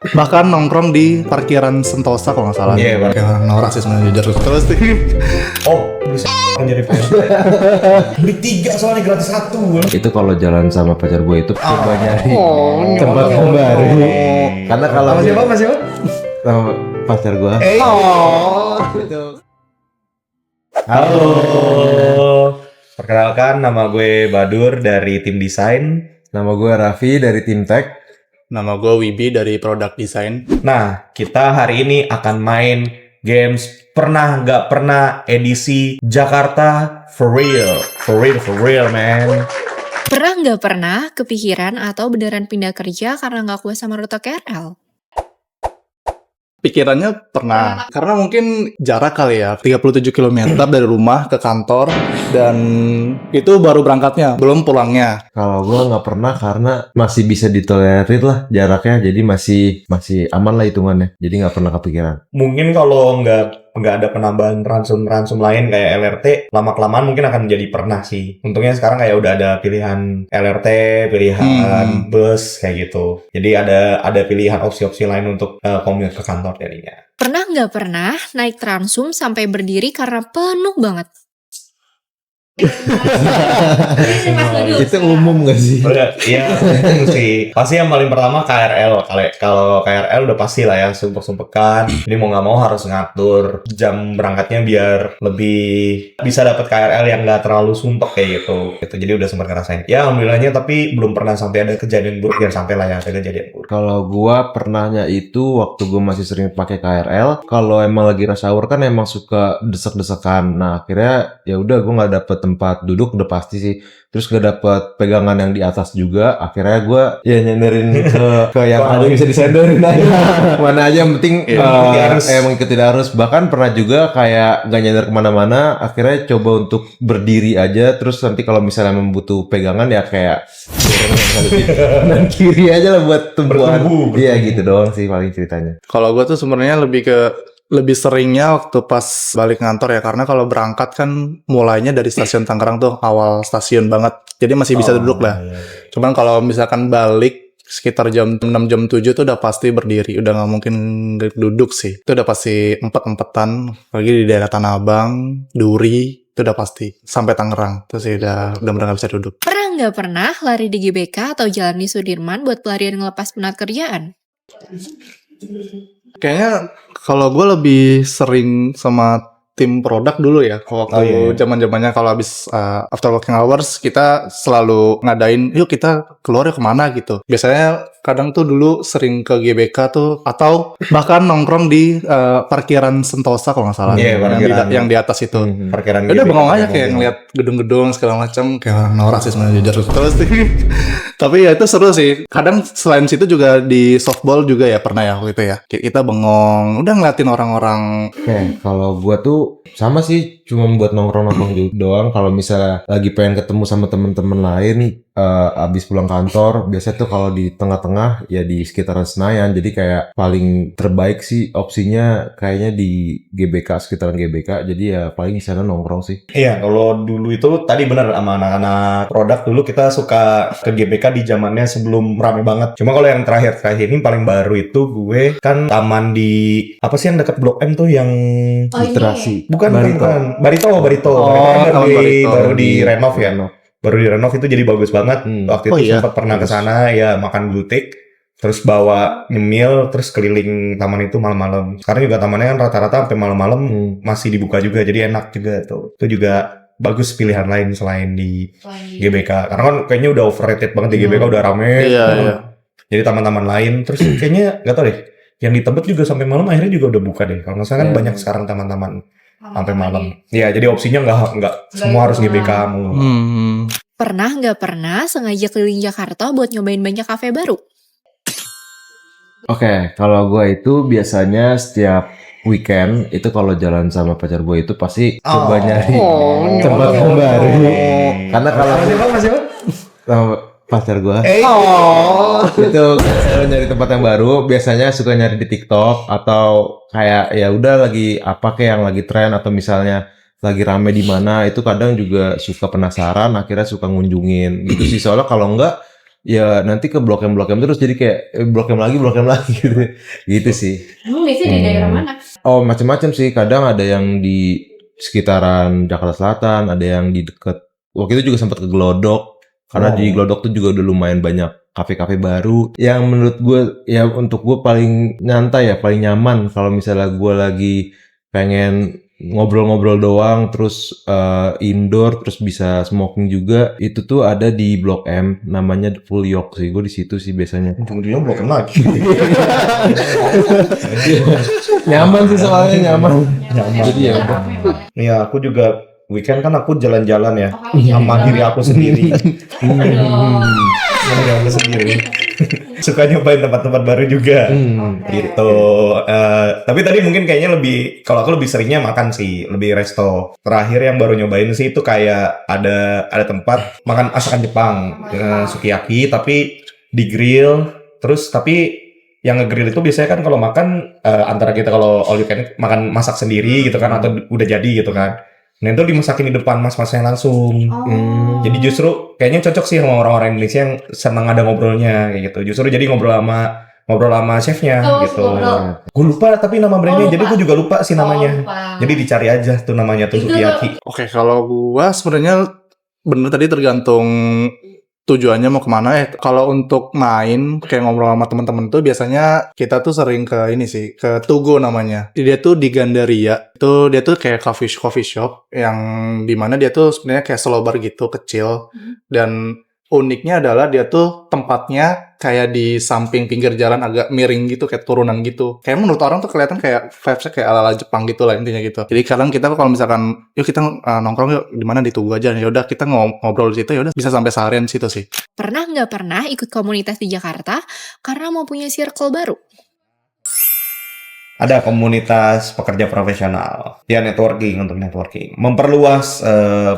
Bahkan nongkrong di parkiran Sentosa kalau nggak salah. Iya, Bang. Kayak norak sih sebenarnya jujur. Terus Beli jadi beli 3 soalnya gratis 1. Itu kalau jalan sama pacar gue itu coba nyari tempat yang baru. Karena kalau Sama siapa? sama pacar gue. Gitu. Halo. Perkenalkan, nama gue Badur dari tim desain. Nama gue Raffi dari tim tech. nama gue Wibi dari product design. Nah, kita hari ini akan main games pernah nggak pernah edisi Jakarta for real. For real, man. Pernah nggak pernah kepikiran atau beneran pindah kerja karena nggak kuat sama rute KRL? Pikirannya pernah, karena mungkin jarak kali ya, 37 km dari rumah ke kantor, dan itu baru berangkatnya, belum pulangnya. Kalau gue nggak pernah karena masih bisa ditolerir lah jaraknya, jadi masih aman lah hitungannya. Jadi nggak pernah kepikiran. Mungkin kalau nggak ada penambahan ransum lain kayak LRT, lama-kelamaan mungkin akan menjadi pernah sih. Untungnya sekarang kayak udah ada pilihan LRT, pilihan bus kayak gitu. Jadi ada pilihan opsi-opsi lain untuk commute ke kantor jadinya. Pernah nggak pernah naik Transum sampai berdiri karena penuh banget? Itu umum gak sih? Iya, umum sih. Pasti yang paling pertama KRL. Kalau KRL udah pasti lah ya, sumpek-sumpekan. Jadi mau nggak mau harus ngatur jam berangkatnya biar lebih bisa dapat KRL yang nggak terlalu sumpek kayak gitu. Jadi udah sempat ngerasain. Ya alhamdulillahnya, tapi belum pernah sampai ada kejadian buruk. Jangan sampai lah ya ada kejadian buruk. Kalau gua pernahnya itu waktu gua masih sering pakai KRL, kalau emang lagi rush hour kan emang suka desek-desekan. Nah akhirnya ya udah gua nggak dapet tempat duduk udah pasti sih. Terus gak dapet pegangan yang di atas juga. Akhirnya gua ya nyenderin ke yang ada yang bisa disenderin aja. Mana aja yang penting mengikuti arus. Bahkan pernah juga kayak gak nyender kemana-mana. Akhirnya coba untuk berdiri aja. Terus nanti kalau misalnya membutuh pegangan ya kayak kanan kiri aja lah buat tumbuhan. Iya gitu doang sih paling ceritanya. Kalau gue tuh sebenarnya lebih seringnya waktu pas balik kantor ya, karena kalau berangkat kan mulainya dari stasiun Tangerang tuh, awal stasiun banget, jadi masih bisa duduk lah. Cuman kalau misalkan balik sekitar jam 6, jam 7 tuh udah pasti berdiri, udah nggak mungkin duduk sih. Itu udah pasti empet-empetan, lagi di daerah Tanah Abang, Duri, itu udah pasti sampai Tangerang. Terus sih udah benar-benar nggak bisa duduk. Pernah nggak pernah lari di GBK atau jalan di Sudirman buat pelarian ngelepas penat kerjaan? Kayaknya kalau gue lebih sering sama tim produk dulu ya, waktu zaman-zamannya kalau habis after working hours kita selalu ngadain, yuk kita keluar ya kemana gitu. Biasanya kadang tuh dulu sering ke GBK tuh, atau bahkan nongkrong di parkiran Sentosa kalau nggak salah, yang di atas itu. Parkiran Udah GBK bengong aja kayak ngeliat gedung-gedung segala macam, kayak norak sih sebenarnya jujur. Terus tapi ya itu seru sih. Kadang selain situ juga di softball juga ya pernah ya waktu itu ya. Kita bengong, udah ngeliatin orang-orang. Oke, kalau gua tuh sama sih, cuma buat nongkrong-nongkrong doang. Kalau misalnya lagi pengen ketemu sama temen-temen lain, abis pulang kantor, biasanya tuh kalau di tengah-tengah ya di sekitaran Senayan. Jadi kayak paling terbaik sih opsinya kayaknya di GBK, sekitaran GBK. Jadi ya paling di sana nongkrong sih. Iya, kalau dulu itu tadi benar sama anak-anak produk dulu kita suka ke GBK di zamannya sebelum rame banget. Cuma kalau yang terakhir ini paling baru itu gue kan taman di apa sih yang dekat Blok M tuh yang Literasi. bukan Barito. Baru di renov ya. Baru di renov itu jadi bagus banget. Waktu itu sempat pernah ke sana ya, makan butik, terus bawa nyemil, terus keliling taman itu malam-malam. Sekarang juga tamannya kan rata-rata sampai malam-malam masih dibuka juga, jadi enak juga tuh. Itu juga bagus pilihan lain selain di GBK. Karena kan kayaknya udah overrated banget di GBK, udah rame. Iya. Jadi taman-taman lain, terus kayaknya nggak tau deh. Yang di Tebet juga sampai malam akhirnya juga udah buka deh. Kalau nggak salah kan banyak sekarang taman-taman sampai malam. Iya, jadi opsinya nggak semua harus GBK mulu. Pernah nggak pernah sengaja keliling Jakarta buat nyobain banyak kafe baru? Oke, kalau gua itu biasanya setiap weekend itu kalau jalan sama pacar gue itu pasti coba nyari tempat yang baru. Karena kalau sama pacar gue itu kalau nyari tempat yang baru biasanya suka nyari di TikTok atau kayak ya udah lagi apa kayak yang lagi tren atau misalnya lagi rame di mana, itu kadang juga suka penasaran akhirnya suka ngunjungin gitu sih. Soalnya kalau enggak ya nanti ke Blok M terus jadi kayak Blok M lagi gitu. Gitu sih. Emang biasanya di daerah mana? Oh, macam-macam sih. Kadang ada yang di sekitaran Jakarta Selatan, ada yang di dekat. Waktu itu juga sempat ke Glodok. Karena di Glodok tuh juga udah lumayan banyak kafe-kafe baru. Yang menurut gue, ya untuk gue paling nyantai ya, paling nyaman kalau misalnya gue lagi pengen ngobrol-ngobrol doang, terus indoor, terus bisa smoking juga. Itu tuh ada di Blok M, namanya The Full York sih. Gue di situ sih biasanya. Ujung-ujungnya Blok M lagi. Nyaman sih soalnya nyaman. Jadi ya udah. Iya, aku juga weekend kan aku jalan-jalan ya sama diri aku sendiri. Sama diri aku sendiri. Suka nyobain tempat-tempat baru juga. Gitu. Tapi tadi mungkin kayaknya kalau aku lebih seringnya makan sih, lebih resto. Terakhir yang baru nyobain sih itu kayak ada tempat makan masakan Jepang, sukiyaki tapi di grill. Terus tapi yang nge-grill itu biasanya kan kalau makan antara kita kalau all you can makan masak sendiri gitu kan atau udah jadi gitu kan. Nah itu dimasakin di depan mas-masnya langsung. Jadi justru kayaknya cocok sih sama orang-orang Indonesia yang senang ada ngobrolnya kayak gitu. Justru jadi ngobrol sama chefnya gitu. Gue lupa tapi nama brandnya. Jadi gue juga lupa sih namanya. Jadi dicari aja tuh namanya tuh sukiyaki. Oke, kalau gua sebenarnya bener tadi tergantung tujuannya mau kemana. Kalau untuk main kayak ngobrol sama teman-teman tuh biasanya kita tuh sering ke ini sih, ke Tugu namanya. Dia tuh di Gandaria. Dia tuh kayak coffee shop yang dimana dia tuh sebenarnya kayak slow bar gitu kecil. Dan uniknya adalah dia tuh tempatnya kayak di samping pinggir jalan agak miring gitu, kayak turunan gitu. Kayak menurut orang tuh kelihatan kayak vibes-nya kayak ala-ala Jepang gitu lah intinya gitu. Jadi kadang kita kalau misalkan, yuk kita nongkrong yuk di mana di Tugu aja. Ya udah kita ngobrol di situ ya udah bisa sampai seharian di situ sih. Pernah nggak pernah ikut komunitas di Jakarta karena mau punya circle baru? Ada komunitas pekerja profesional. Ya networking, untuk networking. Memperluas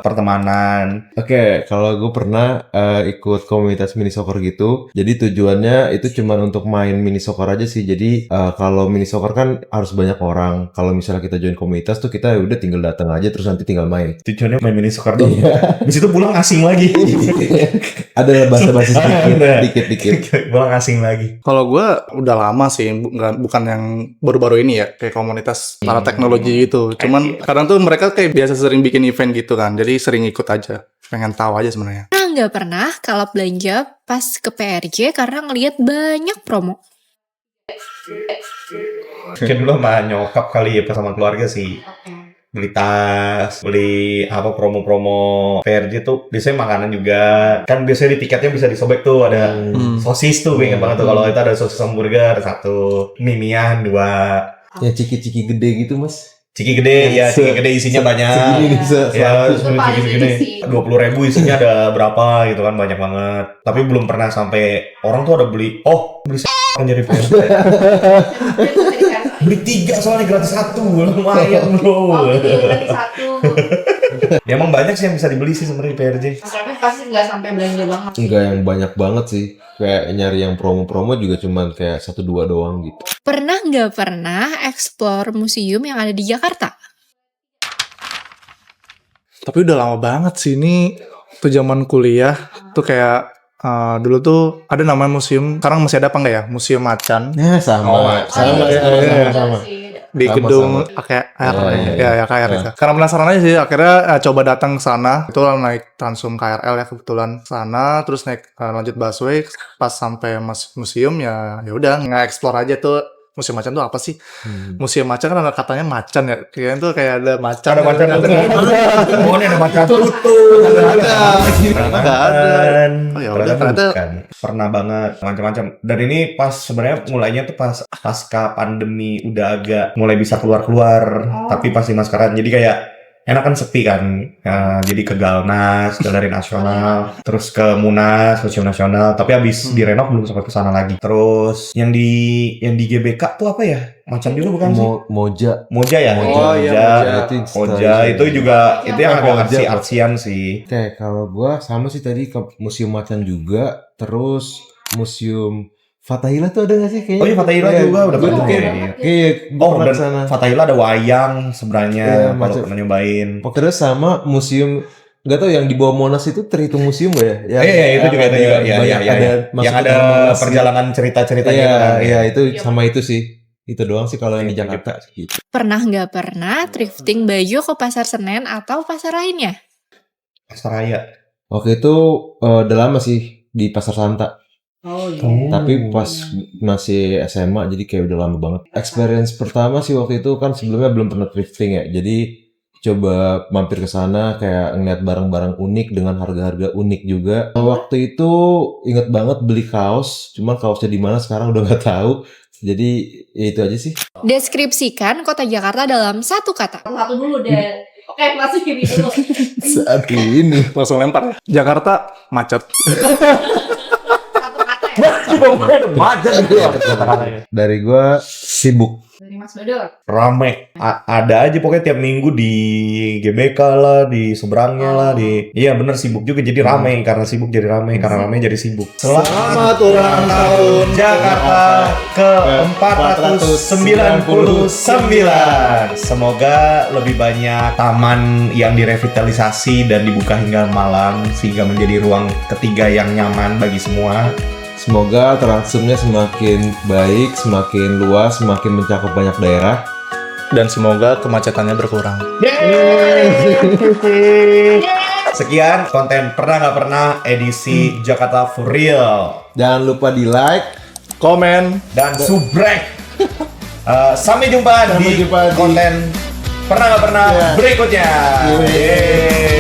pertemanan. Oke, kalau gue pernah ikut komunitas mini soccer gitu. Jadi tujuannya itu cuma untuk main mini soccer aja sih. Jadi kalau mini soccer kan harus banyak orang. Kalau misalnya kita join komunitas tuh kita udah tinggal datang aja terus nanti tinggal main. Tujuannya main mini soccer doang. Di situ pulang asing lagi. Ada bahasa-bahasa dikit. Pulang asing lagi. Kalau gue udah lama sih, bukan yang baru-baru ini ya, kayak komunitas para teknologi gitu. Cuman kadang tuh mereka kayak biasa sering bikin event gitu kan, jadi sering ikut aja, pengen tahu aja sebenarnya. Nggak pernah kalau belanja pas ke PRJ karena ngelihat banyak promo. Mungkin dulu sama nyokap kali ya, sama keluarga sih. Beli tas, beli promo-promo PRJ tuh biasanya makanan juga. Kan biasanya di tiketnya bisa disobek tuh, ada sosis tuh, ingat banget tuh kalau itu ada sosis hamburger 1, mie-mian 2. Ya ciki-ciki gede gitu mas. Ciki gede, ya ciki gede isinya banyak. Segini bisa. Ya, segini. 20.000 isinya ada berapa gitu kan, banyak banget. Tapi belum pernah sampai orang tuh ada beli kan jadi PRJ. Beli 3 soalnya gratis 1, lumayan bro. Gratis 1. Ya emang banyak sih yang bisa dibeli sih sebenarnya di PRJ. Tapi pasti nggak sampai belanja banget. Enggak yang banyak banget sih. Kayak nyari yang promo-promo juga cuman kayak 1-2 doang gitu. Pernah nggak pernah explore museum yang ada di Jakarta? Tapi udah lama banget sih ini, tuh zaman kuliah tuh kayak dulu tuh ada namanya museum, sekarang masih ada apa enggak ya? Museum Macan. Ya sama. Sama. Di Sama, gedung sama. KR, Ya. KR itu. Karena penasaran aja sih, akhirnya coba datang ke sana. Itu naik Transum KRL ya kebetulan sana, terus naik lanjut busway, pas sampai museum ya udah nge-explore aja tuh. Museum Macan tuh apa sih? Museum Macan kan ada katanya macan ya. Kayaknya tuh kayak ada macan. Ada macan. Oh, ini ada macan tutu. Ada. Oh ya udah, ternyata pernah banget macam-macam. Dan ini pas sebenarnya mulainya tuh pas pasca pandemi udah agak mulai bisa keluar-keluar, tapi pasti maskeran. Jadi kayak enak kan sepi kan. Jadi ke Galnas, Galeri Nasional, terus ke Munas, Museum Nasional, tapi habis direnov belum sempat ke sana lagi. Terus yang di GBK tuh apa ya? Macan juga bukan sih? Moja ya? Moja itu juga itu yang agak artsian sih. Oke, kalau gua sama sih tadi ke Museum Macan juga, terus Museum Fathahillah tuh ada gak sih kayaknya? Oh iya, Fathahillah juga udah pernah. Kayak dan Fathahillah ada wayang sebenarnya, kalau pernah nyobain. Terus sama Museum nggak tahu yang di bawah Monas itu terhitung museum nggak ya? Iya, itu juga ada ya, banyak ya. ada Yang masuk ke ada dalam Monas. perjalanan cerita-ceritanya Iya, gitu kan. iya itu sama itu sih. Itu doang sih kalau yang di Iya, Jakarta gitu. Pernah nggak pernah thrifting baju ke pasar Senen atau pasar lainnya? Pasar Raya. Waktu itu udah lama sih di Pasar Santa. Oh iya. Tapi pas masih SMA jadi kayak udah lama banget. Experience pertama sih waktu itu kan sebelumnya belum pernah thrifting ya. Jadi coba mampir ke sana kayak ngeliat barang-barang unik dengan harga-harga unik juga. Waktu itu inget banget beli kaos, cuman kaosnya di mana sekarang udah nggak tahu. Jadi ya itu aja sih. Deskripsikan kota Jakarta dalam satu kata. Satu dulu deh. Oke, masuk ini dulu. Saat ini Langsung lempar. Jakarta macet. Satu kata ya. dari gua sibuk. Dari Mas Bador. Rame. Ada aja pokoknya tiap minggu di GBK lah, di seberangnya lah, di iya bener sibuk juga jadi rame karena sibuk jadi rame karena rame jadi sibuk. Selamat ulang tahun Jakarta ke 499. Semoga lebih banyak taman yang direvitalisasi dan dibuka hingga malam sehingga menjadi ruang ketiga yang nyaman bagi semua. Semoga transumnya semakin baik, semakin luas, semakin mencakup banyak daerah. Dan semoga kemacetannya berkurang. Sekian konten Pernah Nggak Pernah edisi Jakarta For Real. Jangan lupa di like. Komen. Dan subrek. Sampai jumpa di jumpa di- konten Pernah Nggak Pernah Yeah. berikutnya. Yeah. Yeay.